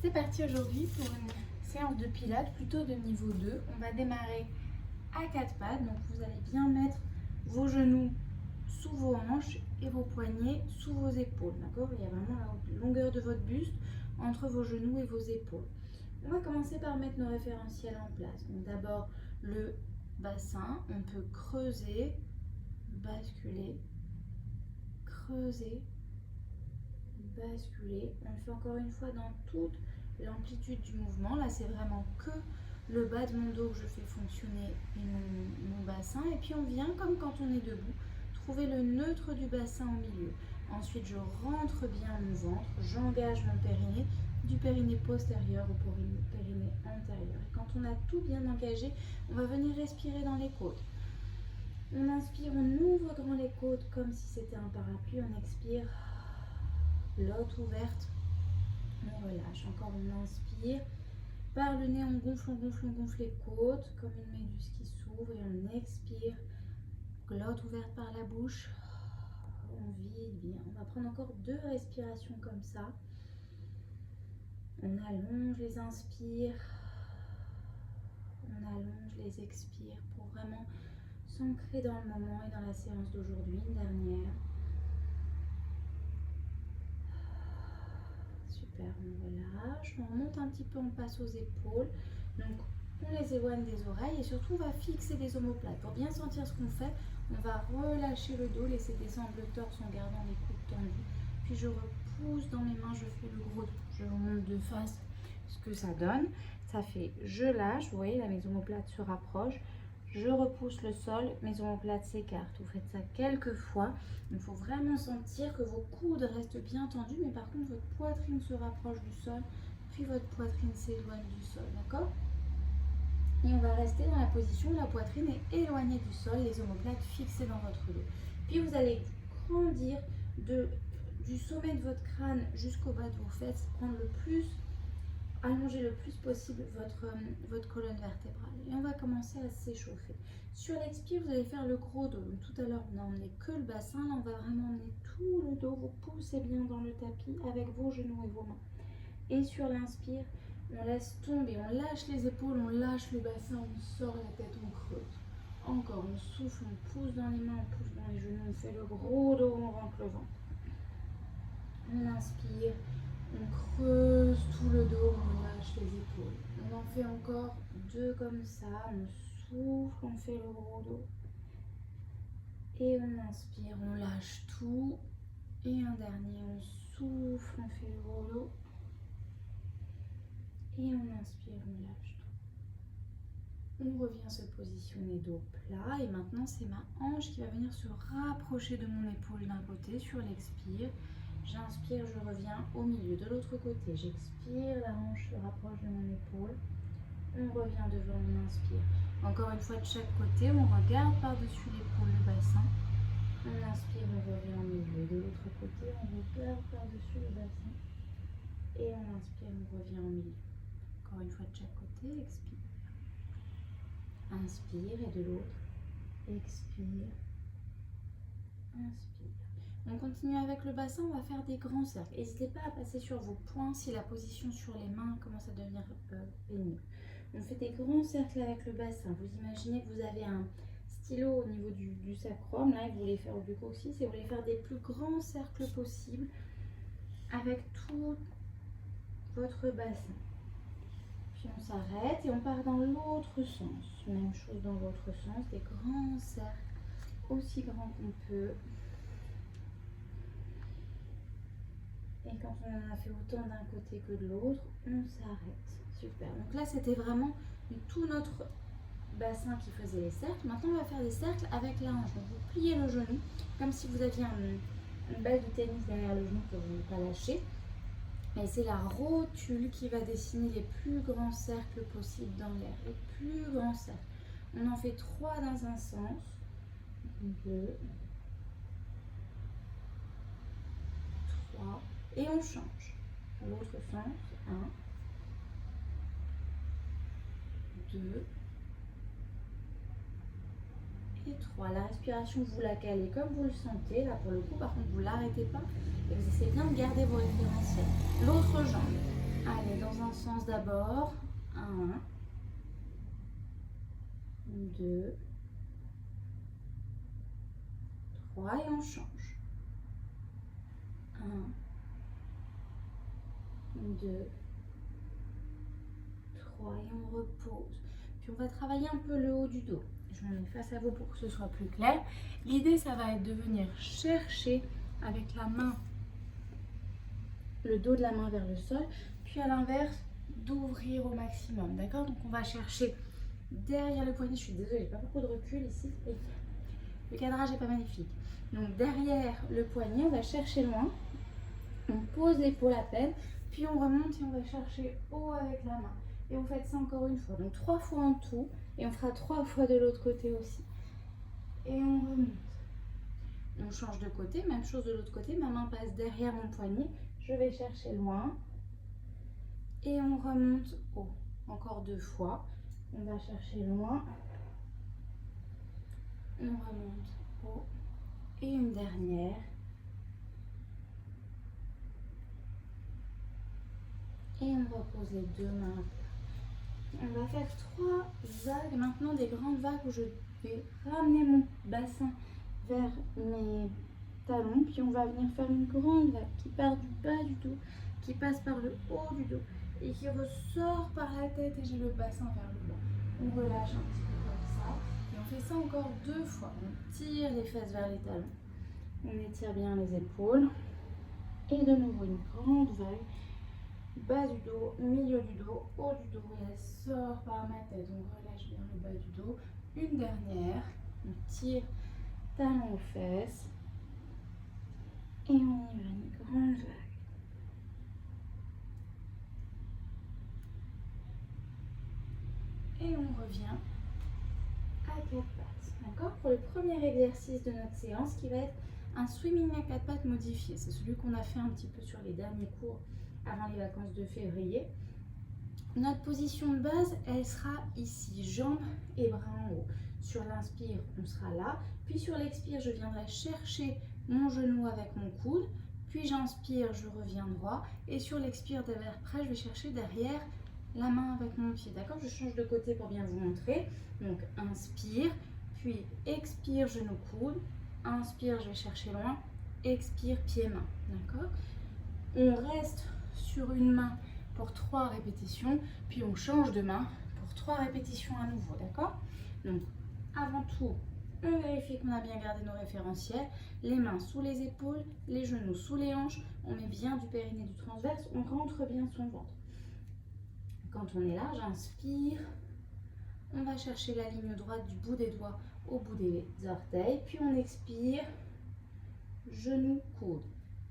C'est parti aujourd'hui pour une séance de pilates plutôt de niveau 2. On va démarrer à 4 pattes. Donc vous allez bien mettre vos genoux sous vos hanches et vos poignets sous vos épaules. D'accord? Il y a vraiment la longueur de votre buste entre vos genoux et vos épaules. On va commencer par mettre nos référentiels en place. Donc d'abord le bassin. On peut creuser, basculer, creuser, basculer. On le fait encore une fois dans toute l'amplitude du mouvement. Là, c'est vraiment que le bas de mon dos que je fais fonctionner et mon bassin. Et puis, on vient, comme quand on est debout, trouver le neutre du bassin au milieu. Ensuite, je rentre bien mon ventre, j'engage mon périnée, du périnée postérieur au périnée antérieur. Et quand on a tout bien engagé, on va venir respirer dans les côtes. On inspire, on ouvre grand les côtes comme si c'était un parapluie. On expire, l'autre ouverte. On relâche. Encore, on inspire. Par le nez, on gonfle les côtes comme une méduse qui s'ouvre. Et on expire. Glotte ouverte par la bouche. On vide bien. On va prendre encore 2 respirations comme ça. On allonge les inspires. On allonge les expires pour vraiment s'ancrer dans le moment et dans la séance d'aujourd'hui. Une dernière. Super, on relâche, on remonte un petit peu, on passe aux épaules. Donc on les éloigne des oreilles et surtout on va fixer des omoplates. Pour bien sentir ce qu'on fait, on va relâcher le dos, laisser descendre le torse en gardant les coudes tendus. Puis je repousse dans mes mains, je fais le gros dos. Je remonte de face ce que ça donne. Ça fait je lâche, vous voyez là mes omoplates se rapprochent. Je repousse le sol, mes omoplates s'écartent. Vous faites ça quelques fois. Il faut vraiment sentir que vos coudes restent bien tendus, mais par contre votre poitrine se rapproche du sol, puis votre poitrine s'éloigne du sol, d'accord? Et on va rester dans la position où la poitrine est éloignée du sol, les omoplates fixées dans votre dos. Puis vous allez grandir du sommet de votre crâne jusqu'au bas de vos fesses, prendre le plus, allonger le plus possible votre colonne vertébrale. Et on va commencer à s'échauffer. Sur l'expire, vous allez faire le gros dos. Donc, tout à l'heure, on n'a emmené que le bassin. Là, on va vraiment emmener tout le dos. Vous poussez bien dans le tapis avec vos genoux et vos mains. Et sur l'inspire, on laisse tomber, on lâche les épaules, on lâche le bassin, on sort la tête, on creuse. Encore, on souffle, on pousse dans les mains, on pousse dans les genoux, on fait le gros dos, on rentre le ventre. On inspire. On creuse tout le dos, on lâche les épaules. On en fait encore 2 comme ça. On souffle, on fait le gros dos. Et on inspire, on lâche tout. Et un dernier, on souffle, on fait le gros dos. Et on inspire, on lâche tout. On revient se positionner dos plat. Et maintenant, c'est ma hanche qui va venir se rapprocher de mon épaule d'un côté sur l'expire. J'inspire, je reviens au milieu. De l'autre côté, j'expire, la hanche se rapproche de mon épaule. On revient devant, on inspire. Encore une fois de chaque côté, on regarde par-dessus l'épaule le bassin. On inspire, on revient au milieu. De l'autre côté, on regarde par-dessus le bassin. Et on inspire, on revient au milieu. Encore une fois de chaque côté, expire. Inspire et de l'autre. Expire. Inspire. On continue avec le bassin, on va faire des grands cercles. N'hésitez pas à passer sur vos poings si la position sur les mains commence à devenir pénible. On fait des grands cercles avec le bassin. Vous imaginez que vous avez un stylo au niveau du sacrum, là, et vous voulez faire du coccyx, et vous voulez faire des plus grands cercles possibles avec tout votre bassin. Puis on s'arrête et on part dans l'autre sens. Même chose dans l'autre sens, des grands cercles aussi grands qu'on peut. Et quand on en a fait autant d'un côté que de l'autre, on s'arrête. Super. Donc là, c'était vraiment tout notre bassin qui faisait les cercles. Maintenant, on va faire des cercles avec la hanche. Donc, vous pliez le genou comme si vous aviez une balle de tennis derrière le genou que vous ne pouvez pas lâcher. Et c'est la rotule qui va dessiner les plus grands cercles possibles dans l'air. Les plus grands cercles. On en fait 3 dans un sens. 2, 3. Et on change. À l'autre sens, 1, 2 et 3. La respiration, vous la calez comme vous le sentez. Là, pour le coup, par contre, vous ne l'arrêtez pas. Et vous essayez bien de garder vos référentiels. L'autre jambe. Allez, dans sens d'abord. 1, 2, 3 et on change. 1, 2, 3 et on repose. Puis on va travailler un peu le haut du dos. Je me mets face à vous pour que ce soit plus clair. L'idée, ça va être de venir chercher avec la main, le dos de la main vers le sol, puis à l'inverse, d'ouvrir au maximum, d'accord? Donc on va chercher derrière le poignet. Je suis désolée, j'ai pas beaucoup de recul ici. Et le cadrage n'est pas magnifique. Donc derrière le poignet, on va chercher loin. On pose l'épaule à peine, puis on remonte et on va chercher haut avec la main. Et vous faites ça encore une fois. Donc 3 fois en tout. Et on fera 3 fois de l'autre côté aussi. Et on remonte. On change de côté, même chose de l'autre côté. Ma main passe derrière mon poignet. Je vais chercher loin. Et on remonte haut. Encore 2 fois. On va chercher loin. On remonte haut. Et une dernière. Et on repose les 2 mains à plat. On va faire 3 vagues, maintenant des grandes vagues où je vais ramener mon bassin vers mes talons. Puis on va venir faire une grande vague qui part du bas du dos, qui passe par le haut du dos et qui ressort par la tête et j'ai le bassin vers le bas. On relâche un petit peu comme ça. Et on fait ça encore 2 fois. On tire les fesses vers les talons. On étire bien les épaules. Et de nouveau une grande vague. Bas du dos, milieu du dos, haut du dos, et elle sort par ma tête. On relâche bien le bas du dos. Une dernière, on tire talons aux fesses. Et on y va, une grande vague. Et on revient à 4 pattes. D'accord? Pour le premier exercice de notre séance qui va être un swimming à 4 pattes modifié. C'est celui qu'on a fait un petit peu sur les derniers cours avant les vacances de février. Notre position de base, elle sera ici, jambes et bras en haut. Sur l'inspire, on sera là. Puis sur l'expire, je viendrai chercher mon genou avec mon coude. Puis j'inspire, je reviens droit. Et sur l'expire derrière près, je vais chercher derrière la main avec mon pied. D'accord? Je change de côté pour bien vous montrer. Donc inspire, puis expire, genou, coude. Inspire, je vais chercher loin. Expire, pied-main. D'accord? On reste sur une main pour 3 répétitions, puis on change de main pour 3 répétitions à nouveau, d'accord? Donc, avant tout, on vérifie qu'on a bien gardé nos référentiels, les mains sous les épaules, les genoux sous les hanches, on met bien du périnée, du transverse, on rentre bien son ventre. Quand on est là, j'inspire, on va chercher la ligne droite du bout des doigts au bout des orteils, puis on expire, genou, coude,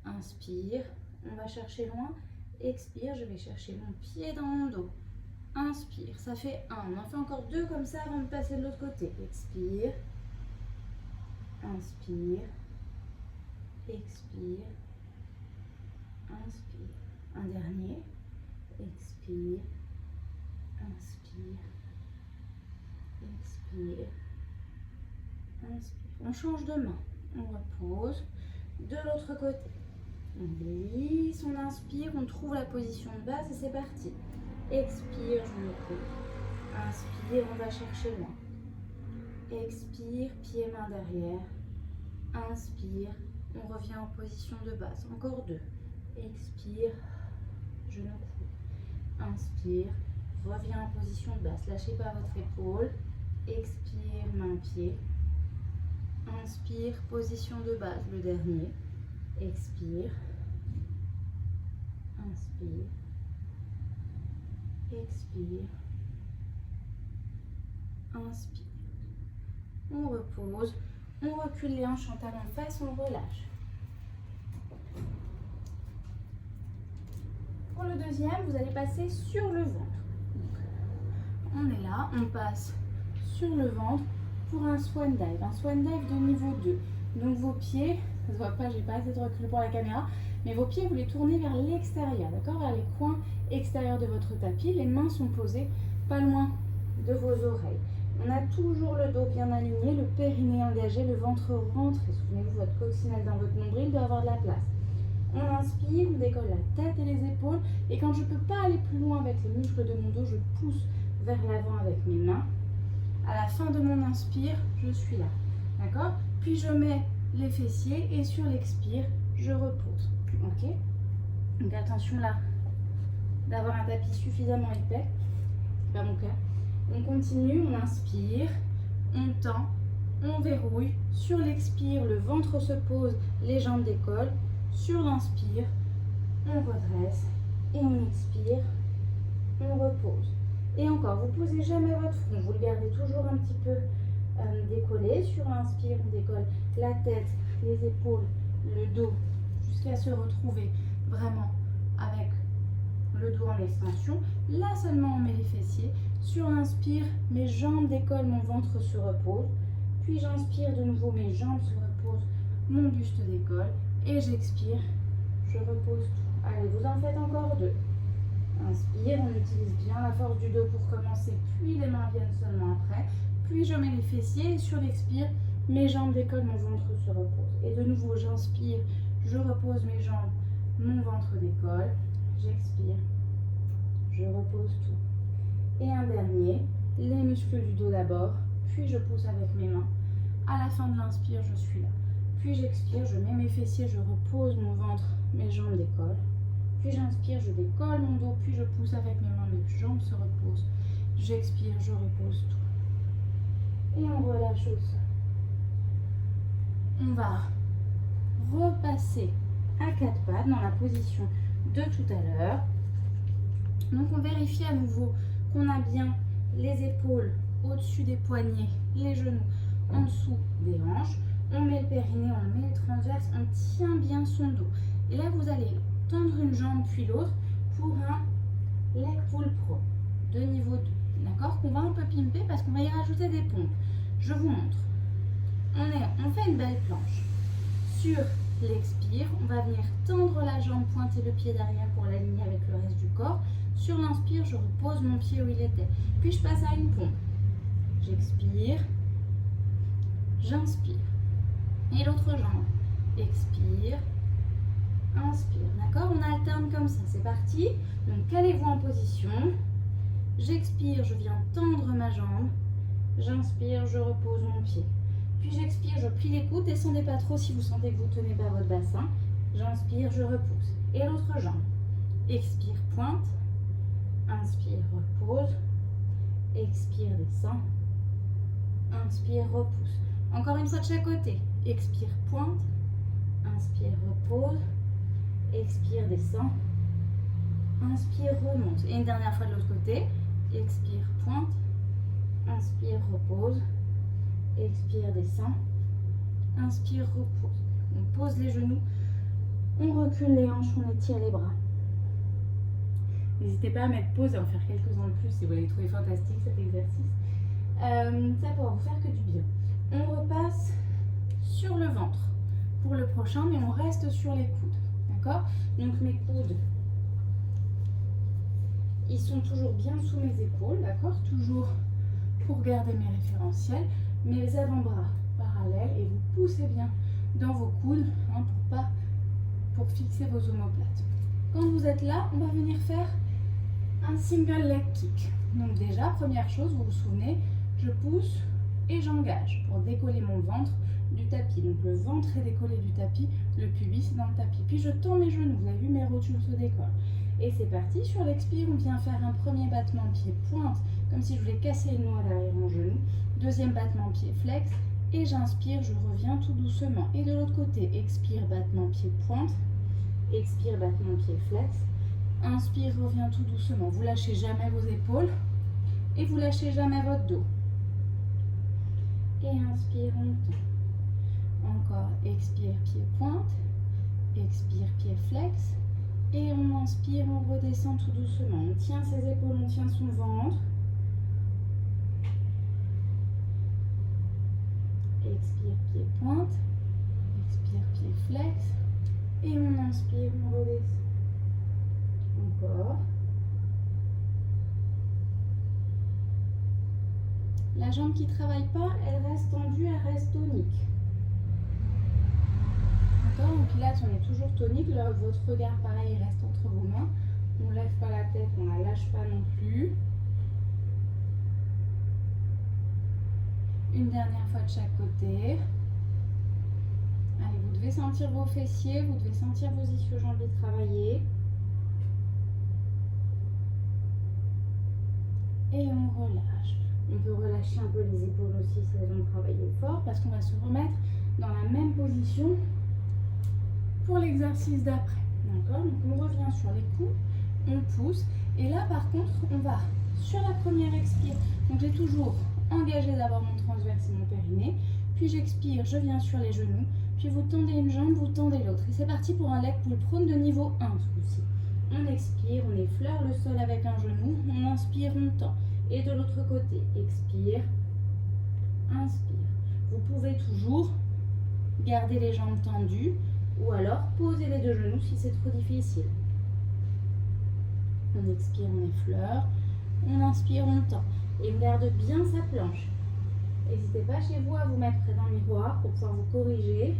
inspire, on va chercher loin. Expire, je vais chercher mon pied dans mon dos. Inspire, ça fait 1. On en fait encore 2 comme ça avant de passer de l'autre côté. Expire, inspire, expire, inspire. Un dernier. Expire, inspire, expire, inspire. On change de main. On repose. De l'autre côté. On glisse, on inspire, on trouve la position de base et c'est parti. Expire, je me coude. Inspire, on va chercher loin. Expire, pied-main derrière. Inspire, on revient en position de base. Encore 2. Expire, genou coude. Inspire, reviens en position de base. Lâchez pas votre épaule. Expire, main-pied. Inspire, position de base, le dernier. Expire, inspire, expire, inspire. On repose, on recule les hanches en talons de face, on relâche. Pour le deuxième, vous allez passer sur le ventre. Donc, on est là, on passe sur le ventre pour un swan dive de niveau 2. Donc vos pieds, ça se voit pas, j'ai pas assez de recul pour la caméra, mais vos pieds, vous les tournez vers l'extérieur, d'accord? Vers les coins extérieurs de votre tapis. Les mains sont posées pas loin de vos oreilles. On a toujours le dos bien aligné, le périnée engagé, le ventre rentré. Souvenez-vous, votre coccinelle dans votre nombril doit avoir de la place. On inspire, on décolle la tête et les épaules. Et quand je ne peux pas aller plus loin avec les muscles de mon dos, je pousse vers l'avant avec mes mains. À la fin de mon inspire, je suis là. D'accord? Puis je mets les fessiers et sur l'expire, je repose. Ok? Donc attention là, d'avoir un tapis suffisamment épais. C'est pas mon cas. On continue, on inspire, on tend, on verrouille. Sur l'expire, le ventre se pose, les jambes décollent. Sur l'inspire, on redresse et on expire, on repose. Et encore, vous ne posez jamais votre front, vous le gardez toujours un petit peu décollé. Sur l'inspire, on décolle la tête, les épaules, le dos, jusqu'à se retrouver vraiment avec le dos en extension. Là seulement, on met les fessiers. Sur l'inspire, mes jambes décollent, mon ventre se repose. Puis j'inspire de nouveau, mes jambes se reposent, mon buste décolle. Et j'expire, je repose tout. Allez, vous en faites encore 2. Inspire, on utilise bien la force du dos pour commencer, puis les mains viennent seulement après. Puis je mets les fessiers et sur l'expire, mes jambes décollent, mon ventre se repose. Et de nouveau, j'inspire, je repose mes jambes, mon ventre décolle. J'expire, je repose tout. Et un dernier, les muscles du dos d'abord, puis je pousse avec mes mains. À la fin de l'inspire, je suis là. Puis j'expire, je mets mes fessiers, je repose mon ventre, mes jambes décollent. Puis j'inspire, je décolle mon dos, puis je pousse avec mes mains, mes jambes se reposent. J'expire, je repose tout. Et on relâche au sol. On va repasser à 4 pattes dans la position de tout à l'heure. Donc on vérifie à nouveau qu'on a bien les épaules au-dessus des poignets, les genoux en dessous des hanches. On met le périnée, on met le transverse, on tient bien son dos. Et là, vous allez tendre une jambe puis l'autre pour un leg pull pro de niveau 2. D'accord? Qu'on va un peu pimper parce qu'on va y rajouter des pompes. Je vous montre. On fait une belle planche. Sur l'expire, on va venir tendre la jambe, pointer le pied derrière pour l'aligner avec le reste du corps. Sur l'inspire, je repose mon pied où il était. Puis je passe à une pompe. J'expire, j'inspire. Et l'autre jambe. Expire, inspire. D'accord? On alterne comme ça. C'est parti. Donc, calez-vous en position. J'expire, je viens tendre ma jambe. J'inspire, je repose mon pied. Puis j'expire, je plie les coudes. Descendez pas trop si vous sentez que vous ne tenez pas votre bassin. J'inspire, je repousse. Et l'autre jambe. Expire, pointe. Inspire, repose. Expire, descend. Inspire, repousse. Encore une fois de chaque côté. Expire, pointe. Inspire, repose. Expire, descend. Inspire, remonte. Et une dernière fois de l'autre côté. Expire, pointe. Inspire, repose. Expire, descend. Inspire, repose. On pose les genoux. On recule les hanches, on étire les bras. N'hésitez pas à mettre pause et en faire quelques-uns de plus si vous allez trouver fantastique cet exercice. Ça pourra vous faire que du bien. On repasse sur le ventre pour le prochain, mais on reste sur les coudes. D'accord? Donc mes coudes, ils sont toujours bien sous mes épaules. D'accord? Toujours pour garder mes référentiels. Mes avant-bras parallèles et vous poussez bien dans vos coudes hein, pour fixer vos omoplates. Quand vous êtes là, on va venir faire un single leg kick. Donc déjà, première chose, vous vous souvenez, je pousse et j'engage pour décoller mon ventre du tapis. Donc le ventre est décollé du tapis, le pubis est dans le tapis. Puis je tends mes genoux, vous avez vu mes rotules se décollent. Et c'est parti, sur l'expire, on vient faire un premier battement pied pointe, comme si je voulais casser le noix derrière mon genou. Deuxième battement pied flex, et j'inspire, je reviens tout doucement. Et de l'autre côté, expire, battement pied pointe, expire, battement pied flex, inspire, reviens tout doucement. Vous lâchez jamais vos épaules et vous lâchez jamais votre dos. Et inspire, on tend. Encore, expire, pied pointe, expire, pied flex, et on inspire, on redescend tout doucement. On tient ses épaules, on tient son ventre. Expire, pied pointe, expire, pied flex, et on inspire, on redescend. Encore. La jambe qui ne travaille pas, elle reste tendue, elle reste tonique. D'accord, donc Pilates, on est toujours tonique. Votre regard, pareil, reste entre vos mains. On ne lève pas la tête, on ne la lâche pas non plus. Une dernière fois de chaque côté. Allez, vous devez sentir vos fessiers, vous devez sentir vos ischio-jambiers travailler. Et on relâche. On peut relâcher un peu les épaules aussi si elles ont travaillé fort parce qu'on va se remettre dans la même position pour l'exercice d'après. D'accord? Donc on revient sur les coudes, on pousse. Et là par contre, on va sur la première expire. Donc j'ai toujours engagé d'abord mon transverse et mon périnée. Puis j'expire, je viens sur les genoux. Puis vous tendez une jambe, vous tendez l'autre. Et c'est parti pour un leg pull prone de niveau 1 ce coup-ci. On expire, on effleure le sol avec un genou. On inspire, on tend. Et de l'autre côté, expire, inspire. Vous pouvez toujours garder les jambes tendues ou alors poser les deux genoux si c'est trop difficile. On expire, on effleure, on inspire, on tend. Et on garde bien sa planche. N'hésitez pas chez vous à vous mettre près d'un miroir pour pouvoir vous corriger.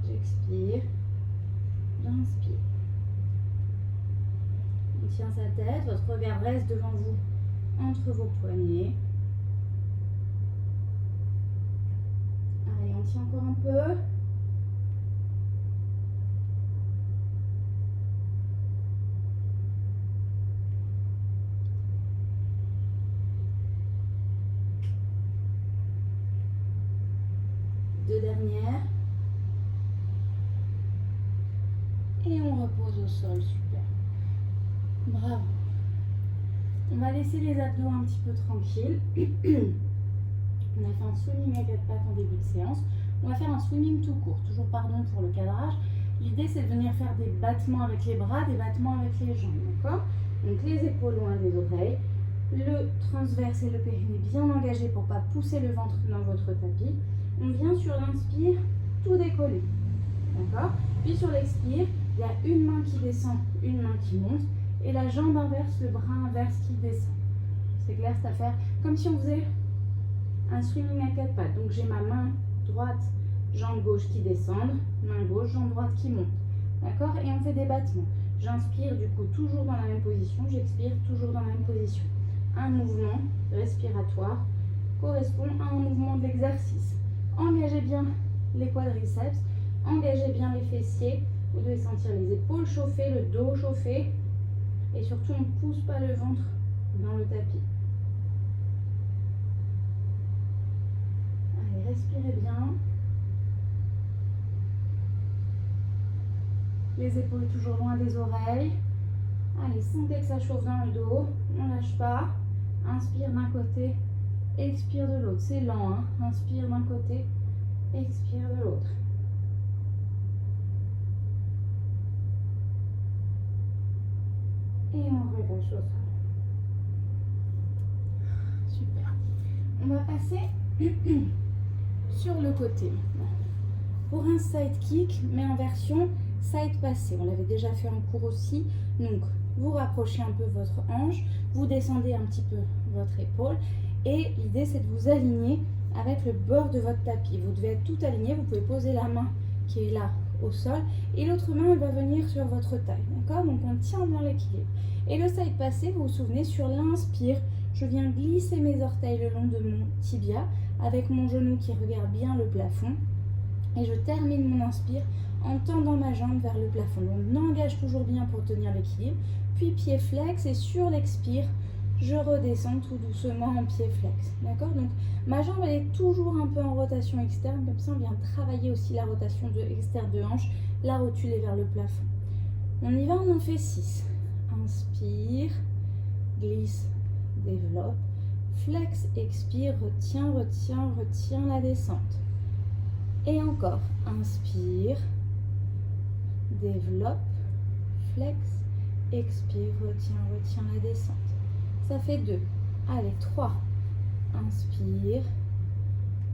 J'expire, j'inspire. On tient sa tête, votre regard reste devant vous, entre vos poignets. Allez, on tient encore un peu. Deux dernières. Et on repose au sol, super. Bravo. On va laisser les abdos un petit peu tranquilles. On a fait un swimming à 4 pattes en début de séance. On va faire un swimming tout court. Toujours pardon pour le cadrage. L'idée c'est de venir faire des battements avec les bras, des battements avec les jambes. D'accord? Donc les épaules loin des oreilles. Le transverse et le périnée bien engagés pour ne pas pousser le ventre dans votre tapis. On vient sur l'inspire, tout décoller. D'accord? Puis sur l'expire, il y a une main qui descend, une main qui monte. Et la jambe inverse, le bras inverse qui descend. C'est clair cette affaire? Comme si on faisait un swimming à 4 pattes. Donc j'ai ma main droite, jambe gauche qui descend, main gauche, jambe droite qui monte. D'accord? Et on fait des battements. J'inspire du coup toujours dans la même position, j'expire toujours dans la même position. Un mouvement respiratoire correspond à un mouvement de l'exercice. Engagez bien les quadriceps, engagez bien les fessiers. Vous devez sentir les épaules chauffer, le dos chauffer. Et surtout, on ne pousse pas le ventre dans le tapis. Allez, respirez bien. Les épaules toujours loin des oreilles. Allez, sentez que ça chauffe dans le dos. On ne lâche pas. Inspire d'un côté, expire de l'autre. C'est lent, hein? Inspire d'un côté, expire de l'autre. Et on relâche au sol. Super. On va passer sur le côté maintenant. Pour un side kick, mais en version side passé. On l'avait déjà fait en cours aussi. Donc, vous rapprochez un peu votre hanche, vous descendez un petit peu votre épaule. Et l'idée, c'est de vous aligner avec le bord de votre tapis. Vous devez être tout aligné. Vous pouvez poser la main qui est là au sol et l'autre main elle va venir sur votre taille, d'accord? Donc on tient bien l'équilibre. Et le side passé, vous vous souvenez, sur l'inspire, je viens glisser mes orteils le long de mon tibia avec mon genou qui regarde bien le plafond et je termine mon inspire en tendant ma jambe vers le plafond. Donc on engage toujours bien pour tenir l'équilibre, puis pied flex et sur l'expire, je redescends tout doucement en pied flex, d'accord? Donc ma jambe elle est toujours un peu en rotation externe, comme ça on vient travailler aussi la rotation externe de hanche, la rotule est vers le plafond. On y va, on en fait 6. Inspire, glisse, développe, flex, expire, retiens, retiens, retiens la descente. Et encore, inspire, développe, flex, expire, retiens, retiens la descente. Ça fait 2. Allez, 3. Inspire,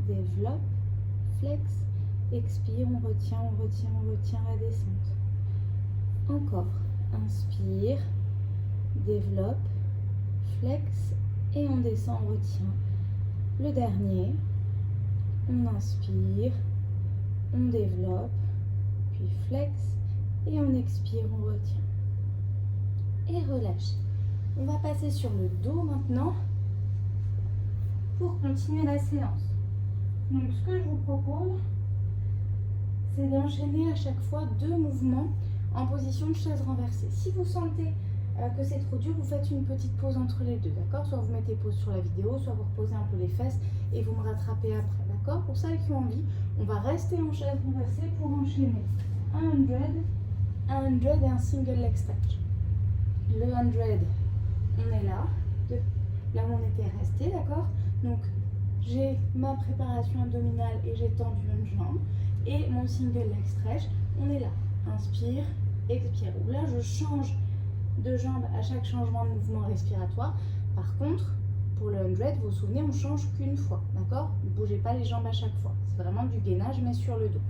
développe, flex, expire, on retient, on retient, on retient la descente. Encore, inspire, développe, flex, et on descend, on retient. Le dernier, on inspire, on développe, puis flex, et on expire, on retient. Et relâche. On va passer sur le dos maintenant pour continuer la séance. Donc ce que je vous propose, c'est d'enchaîner à chaque fois 2 mouvements en position de chaise renversée. Si vous sentez que c'est trop dur, vous faites une petite pause entre les deux, d'accord? Soit vous mettez pause sur la vidéo, soit vous reposez un peu les fesses et vous me rattrapez après, d'accord? Pour celles qui ont envie, on va rester en chaise renversée pour enchaîner un 100 et un single leg stretch. Le 100, on est là où on était resté, d'accord? Donc j'ai ma préparation abdominale et j'ai tendu une jambe, et mon single leg stretch, on est là. Inspire, expire. Là je change de jambe à chaque changement de mouvement respiratoire. Par contre, pour le 100, vous vous souvenez, on change qu'une fois, d'accord? Ne bougez pas les jambes à chaque fois. C'est vraiment du gainage, mais sur le dos.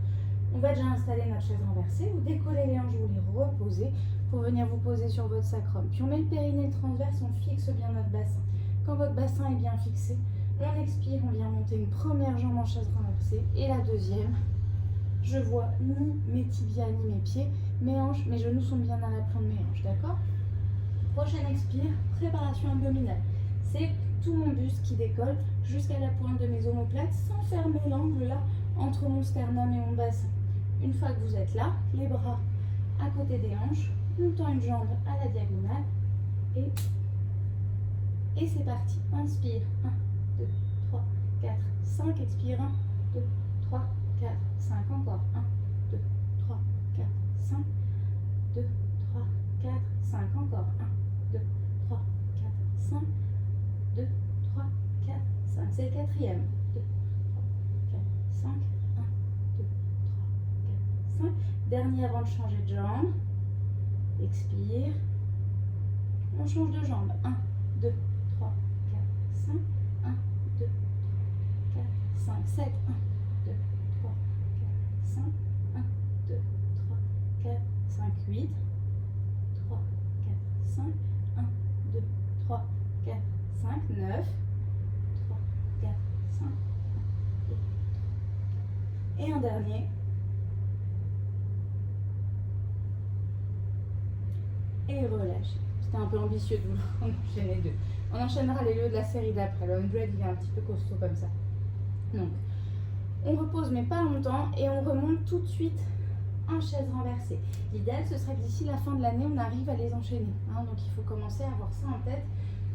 On va déjà installer notre chaise renversée. Vous décollez les hanches, vous les reposez pour venir vous poser sur votre sacrum. Puis on met le périnée transverse, on fixe bien notre bassin. Quand votre bassin est bien fixé, on expire, on vient monter une première jambe en chaise renversée et la deuxième. Je vois ni mes tibias ni mes pieds, mes hanches, mes genoux sont bien à la plante de mes hanches, d'accord? Prochaine expire, préparation abdominale. C'est tout mon buste qui décolle jusqu'à la pointe de mes omoplates sans fermer l'angle là entre mon sternum et mon bassin. Une fois que vous êtes là, les bras à côté des hanches, on tend une jambe à la diagonale et c'est parti. Inspire, 1, 2, 3, 4, 5, expire, 1, 2, 3, 4, 5, encore, 1, 2, 3, 4, 5, 2, 3, 4, 5, encore, 1, 2, 3, 4, 5, 2, 3, 4, 5, c'est le quatrième, 2, 3, 4, 5, 1, 2, 3, 4, 5, dernier avant de changer de jambe, expire, on change de jambe, 1, 2, 3, 4, 5, 1, 2, 3, 4, 5, 7, 1, 2, 3, 4, 5, 1, 2, 3, 4, 5, 8, 3, 4, 5, 1, 2, 3, 4, 5, 9, 3, 4, 5, 1, 2, 3, et un dernier. Et relâchez. C'était un peu ambitieux de vous enchaîner 2. On enchaînera les lieux de la série d'après. Le 100, il est un petit peu costaud comme ça. Donc, on repose mais pas longtemps et on remonte tout de suite en chaise renversée. L'idéal, ce serait que d'ici la fin de l'année, on arrive à les enchaîner. Donc, il faut commencer à avoir ça en tête.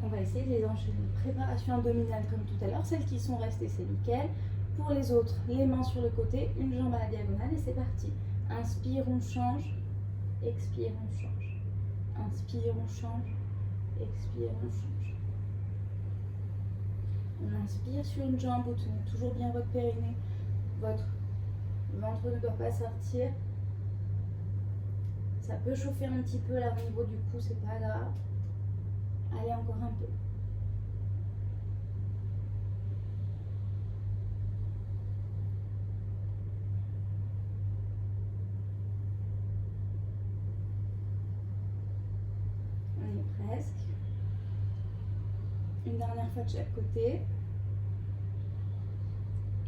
On va essayer de les enchaîner. Préparation abdominale comme tout à l'heure. Celles qui sont restées, c'est nickel. Pour les autres, les mains sur le côté, une jambe à la diagonale et c'est parti. Inspire, on change. Expire, on change. Inspire, on change. Expire, on change. On inspire sur une jambe, vous tenez toujours bien votre périnée. Votre ventre ne doit pas sortir. Ça peut chauffer un petit peu là au niveau du cou, c'est pas grave. Allez, encore un peu. On est presque. Une dernière fois de chaque côté.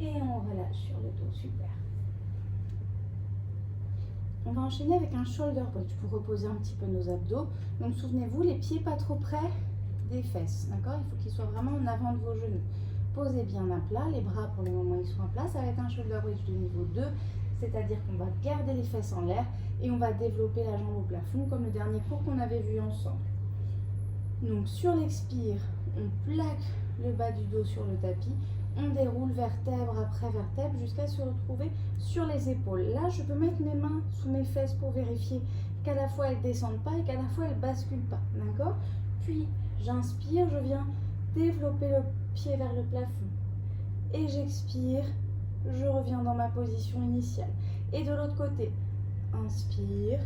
Et on relâche sur le dos, super. On va enchaîner avec un shoulder bridge pour reposer un petit peu nos abdos. Donc souvenez-vous, les pieds pas trop près des fesses, d'accord? Il faut qu'ils soient vraiment en avant de vos genoux. Posez bien à plat, les bras pour le moment ils sont à plat. Ça va être un shoulder bridge de niveau 2, c'est-à-dire qu'on va garder les fesses en l'air et on va développer la jambe au plafond comme le dernier cours qu'on avait vu ensemble. Donc sur l'expire, on plaque le bas du dos sur le tapis. On déroule vertèbre après vertèbre jusqu'à se retrouver sur les épaules. Là, je peux mettre mes mains sous mes fesses pour vérifier qu'à la fois elles ne descendent pas et qu'à la fois elles ne basculent pas. D'accord? Puis, j'inspire, je viens développer le pied vers le plafond. Et j'expire, je reviens dans ma position initiale. Et de l'autre côté, inspire,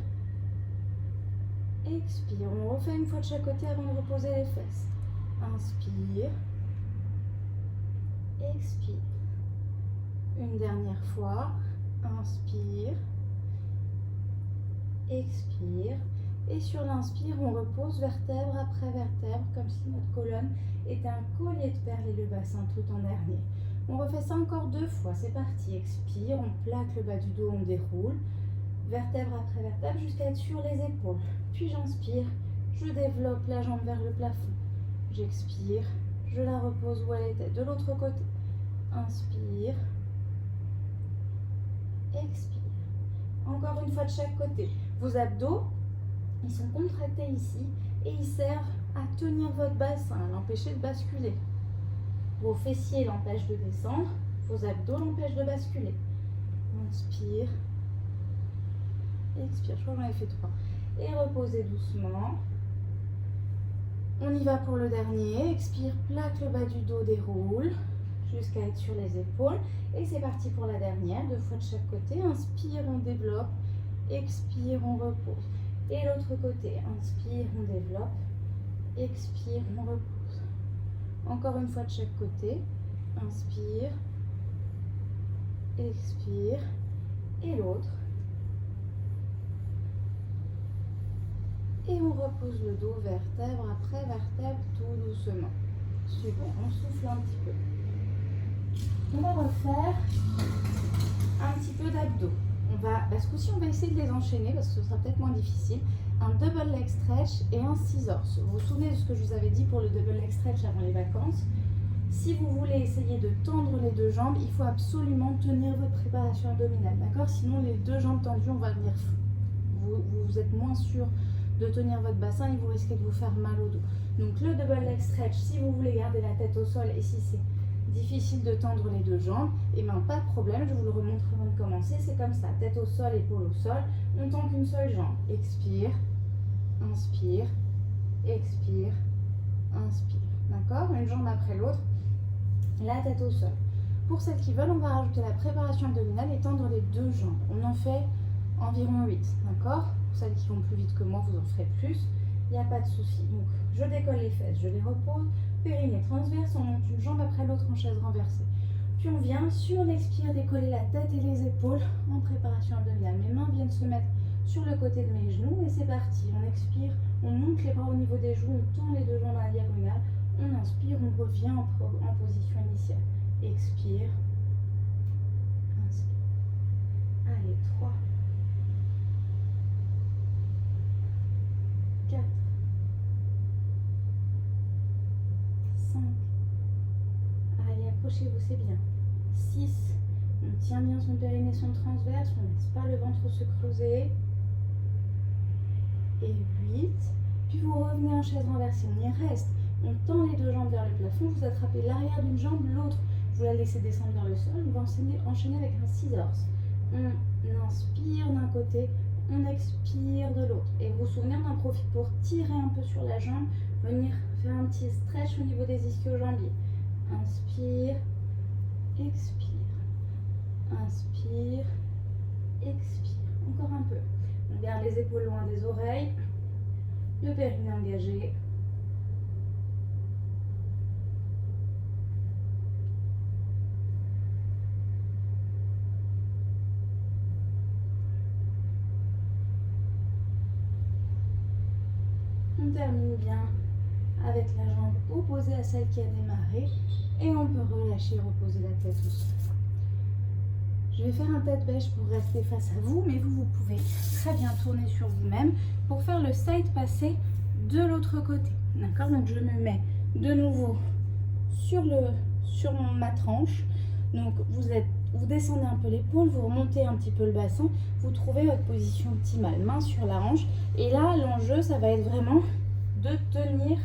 expire. On refait une fois de chaque côté avant de reposer les fesses. Inspire. Expire. Une dernière fois. Inspire. Expire. Et sur l'inspire, on repose vertèbre après vertèbre, comme si notre colonne était un collier de perles et le bassin tout en dernier. On refait ça encore 2 fois. C'est parti. Expire. On plaque le bas du dos, on déroule. vertèbre après vertèbre, jusqu'à être sur les épaules. Puis j'inspire, je développe la jambe vers le plafond. J'expire, je la repose où elle était. De l'autre côté, inspire, expire. Encore une fois de chaque côté. Vos abdos, ils sont contractés ici et ils servent à tenir votre bassin, à l'empêcher de basculer. Vos fessiers l'empêchent de descendre, vos abdos l'empêchent de basculer. Inspire, expire, je crois que j'en ai fait 3. Et reposez doucement. On y va pour le dernier. Expire, plaque le bas du dos, déroule jusqu'à être sur les épaules. Et c'est parti pour la dernière, 2 fois de chaque côté. Inspire, on développe. Expire, on repose. Et l'autre côté, inspire, on développe. Expire, on repose. Encore une fois de chaque côté. Inspire, expire. Et l'autre. Et on repose le dos, vertèbre après vertèbre, tout doucement. Super, on souffle un petit peu. On va refaire un petit peu d'abdos. Ce coup-ci, on va essayer de les enchaîner parce que ce sera peut-être moins difficile. Un double leg stretch et un scissors. Vous vous souvenez de ce que je vous avais dit pour le double leg stretch avant les vacances? Si vous voulez essayer de tendre les deux jambes, il faut absolument tenir votre préparation abdominale, d'accord? Sinon, les deux jambes tendues, on va venir fou. Vous êtes moins sûr de tenir votre bassin et vous risquez de vous faire mal au dos. Donc le double leg stretch, si vous voulez garder la tête au sol et si c'est difficile de tendre les deux jambes, et bien pas de problème, je vous le remontre avant de commencer, c'est comme ça, tête au sol, épaule au sol, on tend qu'une seule jambe. Expire, inspire, expire, inspire. D'accord? Une jambe après l'autre, la tête au sol. Pour celles qui veulent, on va rajouter la préparation abdominale et tendre les deux jambes. On en fait environ 8, d'accord? Pour celles qui vont plus vite que moi, vous en ferez plus, il n'y a pas de souci. Donc, je décolle les fesses, je les repose, périnée transverse, on monte une jambe après l'autre en chaise renversée. Puis on vient, sur l'expire, décoller la tête et les épaules en préparation abdominale. Mes mains viennent se mettre sur le côté de mes genoux et c'est parti. On expire, on monte les bras au niveau des joues, on tend les deux jambes à la diagonale, on inspire, on revient en position initiale. Expire, inspire. Allez, 3, 4, 5. Allez, accrochez-vous, c'est bien. 6. On tient bien son périnée, son transverse. On ne laisse pas le ventre se creuser. Et 8. Puis vous revenez en chaise renversée. On y reste. On tend les deux jambes vers le plafond. Vous attrapez l'arrière d'une jambe, l'autre, vous la laissez descendre vers le sol. On va enchaîner avec un scissors. On inspire d'un côté. On expire de l'autre. Et vous vous souvenez, on en profite pour tirer un peu sur la jambe, venir faire un petit stretch au niveau des ischio-jambiers. Inspire, expire, inspire, expire. Encore un peu. On garde les épaules loin des oreilles, le périnée engagé. On termine bien avec la jambe opposée à celle qui a démarré et on peut relâcher, reposer la tête au sol. Je vais faire un tête bêche pour rester face à vous, mais vous pouvez très bien tourner sur vous-même pour faire le side passé de l'autre côté. D'accord? Donc je me mets de nouveau sur ma tranche. Donc vous descendez un peu l'épaule, vous remontez un petit peu le bassin, vous trouvez votre position optimale, main sur la hanche. Et là, l'enjeu, ça va être vraiment de tenir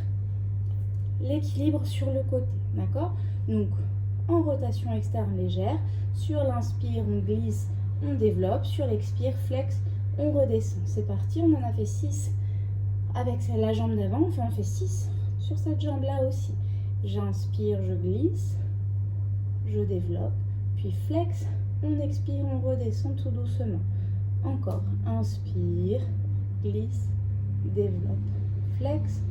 l'équilibre sur le côté, d'accord? Donc, en rotation externe légère, sur l'inspire, on glisse, on développe, sur l'expire, flex, on redescend. C'est parti, on en a fait 6 avec la jambe d'avant, enfin on fait 6 sur cette jambe-là aussi. J'inspire, je glisse, je développe, puis flex, on expire, on redescend tout doucement. Encore, inspire, glisse, développe, flex,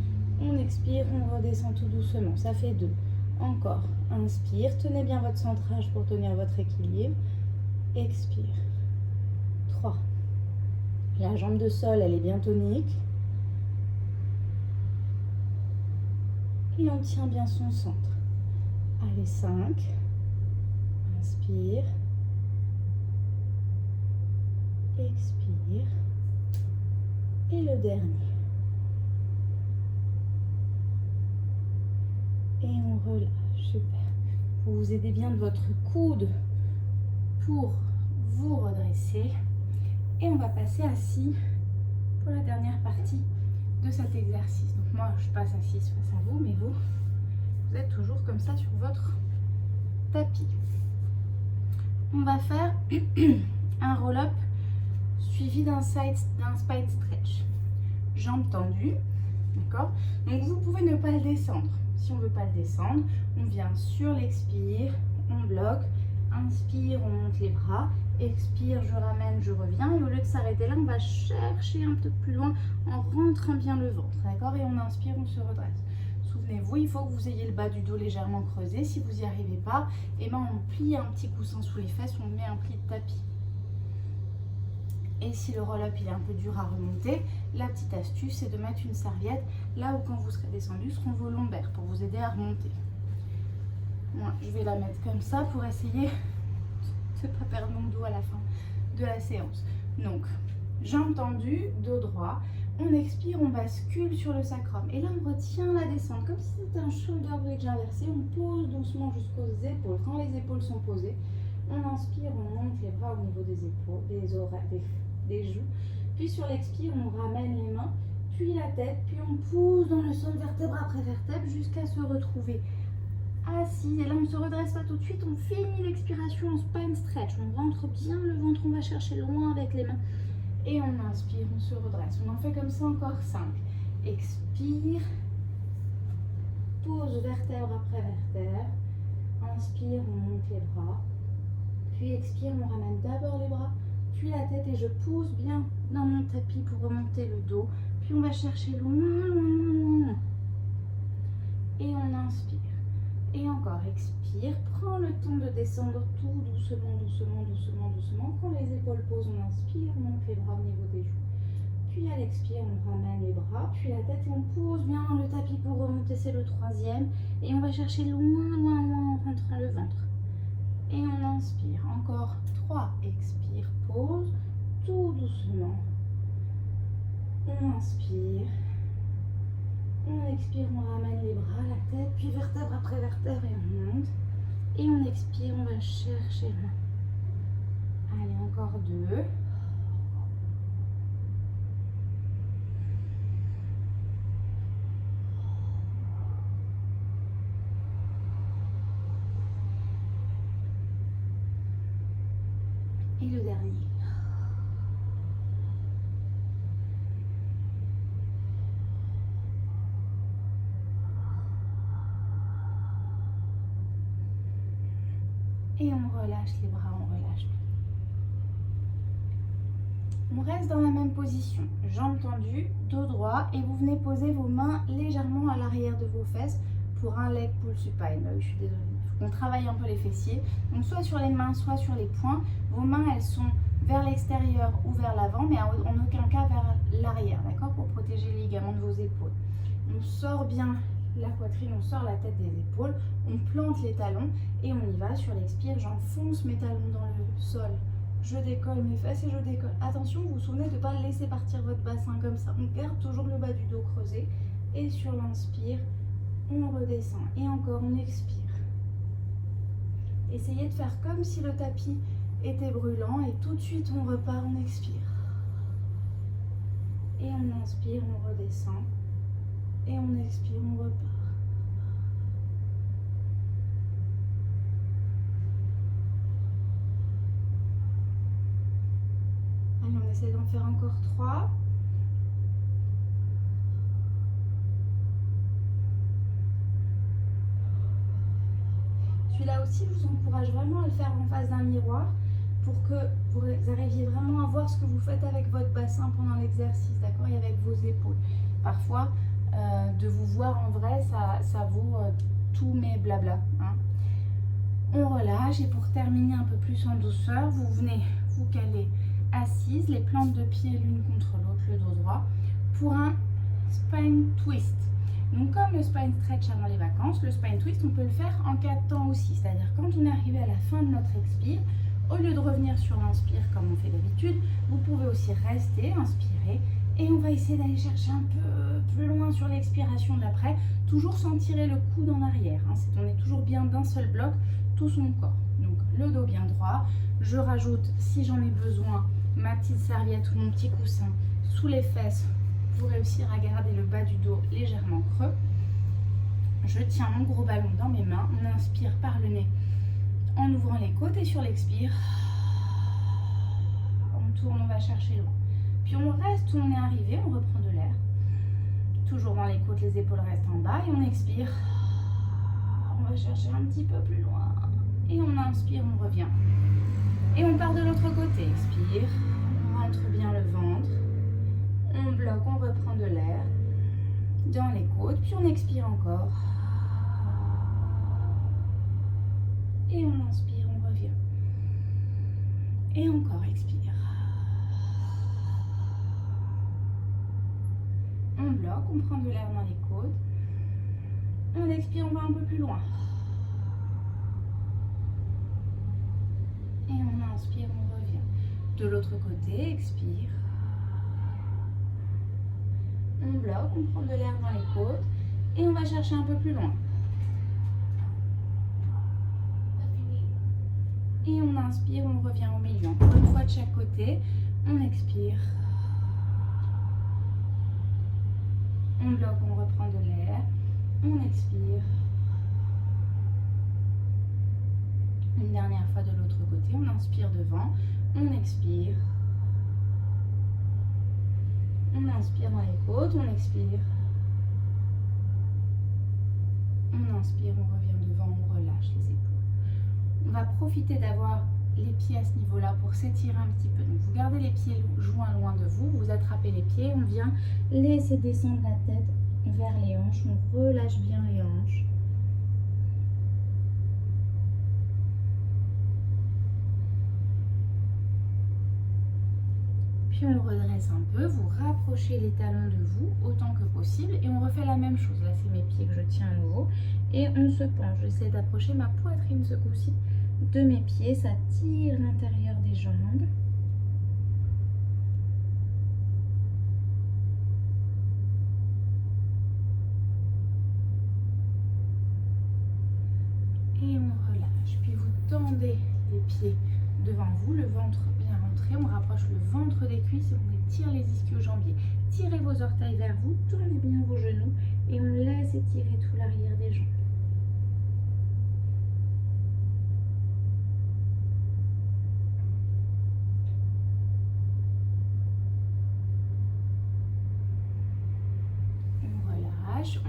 on expire, on redescend tout doucement. Ça fait 2. Encore, inspire, tenez bien votre centrage pour tenir votre équilibre. Expire. 3. La jambe de sol, elle est bien tonique. Et on tient bien son centre. Allez, 5. Inspire. Expire. expire. Et le dernier. Et on relâche. Super. Vous vous aidez bien de votre coude pour vous redresser. Et on va passer assis pour la dernière partie de cet exercice. Donc moi, je passe assise face à vous, mais vous êtes toujours comme ça sur votre tapis. On va faire un roll-up suivi d'un spine stretch. Jambes tendues, d'accord? Donc vous pouvez ne pas le descendre. Si on ne veut pas le descendre, on vient sur l'expire, on bloque. Inspire, on monte les bras. Expire, je ramène, je reviens. Et au lieu de s'arrêter là, on va chercher un peu plus loin en rentrant bien le ventre, d'accord? Et on inspire, on se redresse. Souvenez-vous, il faut que vous ayez le bas du dos légèrement creusé. Si vous n'y arrivez pas, eh ben on plie un petit coussin sous les fesses, on met un pli de tapis. Et si le roll-up il est un peu dur à remonter, la petite astuce c'est de mettre une serviette là où quand vous serez descendu seront vos lombaires pour vous aider à remonter. Moi, je vais la mettre comme ça pour essayer de ne pas perdre mon dos à la fin de la séance. Donc, jambes tendues, dos droit. On expire, on bascule sur le sacrum. Et là, on retient la descente, comme si c'était un shoulder bridge inversé. On pose doucement jusqu'aux épaules. Quand les épaules sont posées, on inspire, on monte les bras au niveau des épaules, des oreilles, des joues. Puis sur l'expire, on ramène les mains, puis la tête, puis on pousse dans le sol vertèbre après vertèbre jusqu'à se retrouver assis. Et là, on ne se redresse pas tout de suite. On finit l'expiration en spine stretch. On rentre bien le ventre, on va chercher loin avec les mains. Et on inspire, on se redresse. On en fait comme ça encore 5. Expire. Pose vertèbre après vertèbre. Inspire, on monte les bras. Puis expire, on ramène d'abord les bras, puis la tête et je pousse bien dans mon tapis pour remonter le dos. Puis on va chercher loin, loin, loin, loin. Et on inspire. Et encore, expire. Prends le temps de descendre tout doucement, doucement, doucement, doucement. Quand les épaules posent, on inspire, on monte les bras au niveau des joues. Puis à l'expire, on ramène les bras, puis la tête et on pose bien le tapis pour remonter, c'est le 3e. Et on va chercher loin, loin, loin en rentrant le ventre. Et on inspire. Encore 3. Expire, pose, tout doucement. On inspire. On expire, on ramène les bras, la tête, puis vertèbre après vertèbre et on monte. Et on expire, on va chercher loin. Allez, encore 2. Et le dernier. Et on relâche les bras, on relâche. On reste dans la même position, jambes tendues, dos droit, et vous venez poser vos mains légèrement à l'arrière de vos fesses pour un leg pull supine. Je suis désolée. On travaille un peu les fessiers, donc soit sur les mains, soit sur les poings. Vos mains, elles sont vers l'extérieur ou vers l'avant, mais en aucun cas vers l'arrière, d'accord, pour protéger les ligaments de vos épaules. On sort bien la poitrine, on sort la tête des épaules, on plante les talons et on y va. Sur l'expire, j'enfonce mes talons dans le sol. Je décolle mes fesses et je décolle. Attention, vous vous souvenez de ne pas laisser partir votre bassin comme ça. On garde toujours le bas du dos creusé. Et sur l'inspire, on redescend. Et encore, on expire. Essayez de faire comme si le tapis était brûlant et tout de suite on repart, on expire. Et on inspire, on redescend. Et on expire, on repart. Allez, on essaie d'en faire encore 3. Celui-là aussi, je vous encourage vraiment à le faire en face d'un miroir pour que vous arriviez vraiment à voir ce que vous faites avec votre bassin pendant l'exercice, d'accord, et avec vos épaules. Parfois, de vous voir en vrai, ça vaut tous mes blabla. Hein. On relâche et pour terminer un peu plus en douceur, vous venez vous caler assise, les plantes de pied l'une contre l'autre, le dos droit, pour un spine twist. Donc comme le spine stretch avant les vacances, le spine twist, on peut le faire en 4 temps aussi. C'est-à-dire quand on est arrivé à la fin de notre expire, Au lieu de revenir sur l'inspire comme on fait d'habitude, vous pouvez aussi rester, inspirer. Et on va essayer d'aller chercher un peu plus loin sur l'expiration d'après, toujours sans tirer le coude en arrière. On est toujours bien d'un seul bloc, tout son corps. Donc le dos bien droit. Je rajoute, si j'en ai besoin, ma petite serviette ou mon petit coussin sous les fesses pour réussir à garder le bas du dos légèrement creux. Je tiens mon gros ballon dans mes mains. On inspire par le nez en ouvrant les côtes et sur l'expire, on tourne, on va chercher loin. Puis on reste où on est arrivé, on reprend de l'air. Toujours dans les côtes, les épaules restent en bas et on expire. On va chercher un petit peu plus loin. Et on inspire, on revient. Et on part de l'autre côté. Expire, on rentre bien le ventre. On bloque, on reprend de l'air dans les côtes. Puis on expire encore. Et on inspire, on revient. Et encore, expire. On bloque, on prend de l'air dans les côtes. On expire, on va un peu plus loin. Et on inspire, on revient. De l'autre côté, expire. On bloque, on prend de l'air dans les côtes. Et on va chercher un peu plus loin. Et on inspire, on revient au milieu. Encore une fois de chaque côté, on expire. On bloque, on reprend de l'air. On expire. Une dernière fois de l'autre côté, on inspire devant. On expire. On inspire dans les côtes, on expire. On inspire, on revient devant, on relâche les épaules. On va profiter d'avoir les pieds à ce niveau-là pour s'étirer un petit peu. Donc vous gardez les pieds joints loin de vous, vous attrapez les pieds, on vient laisser descendre la tête vers les hanches, on relâche bien les hanches. Puis on redresse un peu, vous rapprochez les talons de vous autant que possible et on refait la même chose. Là c'est mes pieds que je tiens à nouveau et on se penche. J'essaie d'approcher ma poitrine ce coup-ci de mes pieds, ça tire l'intérieur des jambes. Et on relâche. Puis vous tendez les pieds devant vous, le ventre bien rentré. On rapproche le ventre des cuisses et on étire les ischio-jambiers. Tirez vos orteils vers vous, tournez bien vos genoux et on laisse étirer tout l'arrière des jambes.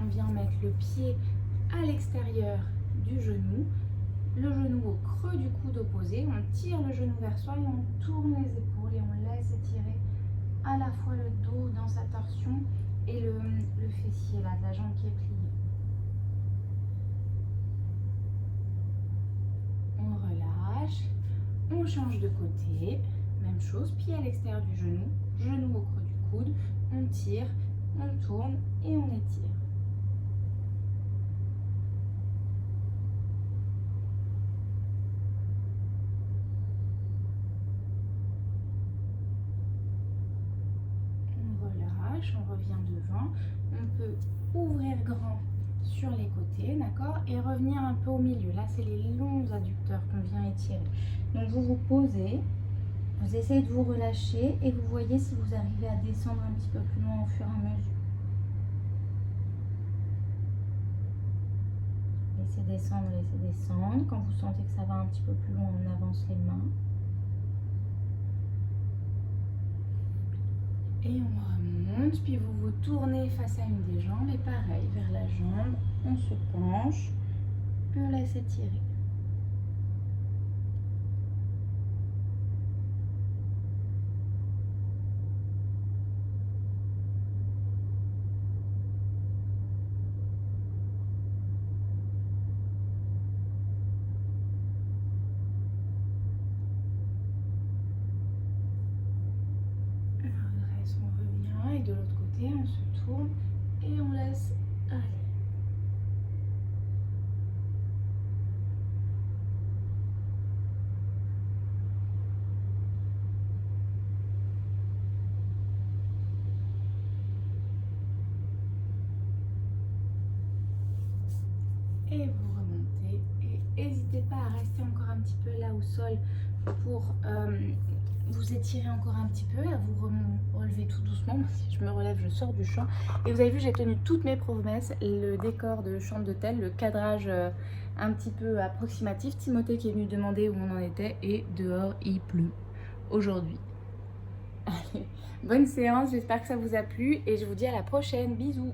On vient mettre le pied à l'extérieur du genou, le genou au creux du coude opposé, on tire le genou vers soi et on tourne les épaules et on laisse étirer à la fois le dos dans sa torsion et le fessier là, de la jambe qui est pliée. On relâche, on change de côté, même chose, pied à l'extérieur du genou, genou au creux du coude, on tire, on tourne et on étire. On revient devant, on peut ouvrir grand sur les côtés, d'accord, et revenir un peu au milieu. Là, c'est les longs adducteurs qu'on vient étirer. Donc, vous vous posez, vous essayez de vous relâcher et vous voyez si vous arrivez à descendre un petit peu plus loin au fur et à mesure. Laissez descendre, laissez descendre. Quand vous sentez que ça va un petit peu plus loin, on avance les mains. Et on remonte, puis vous vous tournez face à une des jambes et pareil, vers la jambe, on se penche, on laisse étirer. De l'autre côté, on se tourne et on laisse aller. et vous remontez. Et n'hésitez pas à rester encore un petit peu là au sol pour vous étirer encore un petit peu, à vous relever tout doucement. Si je me relève, je sors du champ. Et vous avez vu, j'ai tenu toutes mes promesses. Le décor de chambre d'hôtel, le cadrage un petit peu approximatif. Timothée qui est venu demander où on en était. Et dehors, il pleut aujourd'hui. Allez, bonne séance, j'espère que ça vous a plu. Et je vous dis à la prochaine. Bisous.